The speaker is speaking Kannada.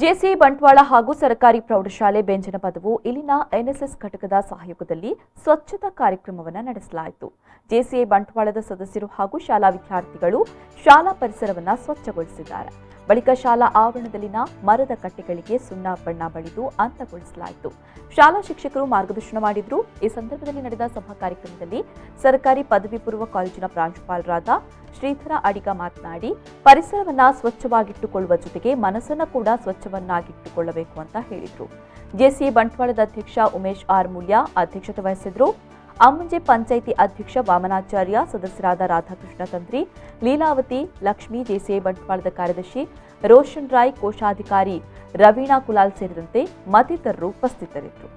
ಜೆಸಿಐ ಬಂಟ್ವಾಳ ಹಾಗೂ ಸರ್ಕಾರಿ ಪ್ರೌಢಶಾಲೆ ಜನಪದವು ಇಲ್ಲಿನ ಎನ್ಎಸ್ಎಸ್ ಘಟಕದ ಸಹಯೋಗದಲ್ಲಿ ಸ್ವಚ್ಛತಾ ಕಾರ್ಯಕ್ರಮವನ್ನು ನಡೆಸಲಾಯಿತು. ಜೆಸಿಐ ಬಂಟ್ವಾಳದ ಸದಸ್ಯರು ಹಾಗೂ ಶಾಲಾ ವಿದ್ಯಾರ್ಥಿಗಳು ಶಾಲಾ ಪರಿಸರವನ್ನು ಸ್ವಚ್ಛಗೊಳಿಸಿದ್ದಾರೆ. ಬಳಿಕ ಶಾಲಾ ಆವರಣದಲ್ಲಿನ ಮರದ ಕಟ್ಟೆಗಳಿಗೆ ಸುಣ್ಣ ಬಣ್ಣ ಬಳಿದು ಅಂದಗೊಳಿಸಲಾಯಿತು. ಶಾಲಾ ಶಿಕ್ಷಕರು ಮಾರ್ಗದರ್ಶನ ಮಾಡಿದರು. ಈ ಸಂದರ್ಭದಲ್ಲಿ ನಡೆದ ಸಭಾ ಕಾರ್ಯಕ್ರಮದಲ್ಲಿ ಸರ್ಕಾರಿ ಪದವಿ ಪೂರ್ವ ಕಾಲೇಜಿನ ಪ್ರಾಂಶುಪಾಲರಾದ ಶ್ರೀಧರ ಅಡಿಗ ಮಾತನಾಡಿ, ಪರಿಸರವನ್ನ ಸ್ವಚ್ಛವಾಗಿಟ್ಟುಕೊಳ್ಳುವ ಜೊತೆಗೆ ಮನಸ್ಸನ್ನು ಕೂಡ ಸ್ವಚ್ಛವನ್ನಾಗಿಟ್ಟುಕೊಳ್ಳಬೇಕು ಅಂತ ಹೇಳಿದರು. ಜೆಸಿಐ ಬಂಟ್ವಾಳದ ಅಧ್ಯಕ್ಷ ಉಮೇಶ್ ಆರ್ ಮೂಲ್ಯ ಅಧ್ಯಕ್ಷತೆ ವಹಿಸಿದ್ರು. ಅಮ್ಮಂಜೆ ಪಂಚಾಯಿತಿ ಅಧ್ಯಕ್ಷ ವಾಮನಾಚಾರ್ಯ, ಸದಸ್ಯರಾದ ರಾಧಾಕೃಷ್ಣ ತಂತ್ರಿ, ಲೀಲಾವತಿ, ಲಕ್ಷ್ಮಿ, ಜೆಸಿಐ ಬಂಟ್ವಾಳದ ಕಾರ್ಯದರ್ಶಿ ರೋಷನ್ ರಾಯ್, ಕೋಶಾಧಿಕಾರಿ ರವೀಣಾ ಕುಲಾಲ್ ಸೇರಿದಂತೆ ಮತ್ತಿತರರು ಉಪಸ್ಥಿತರಿದ್ದರು.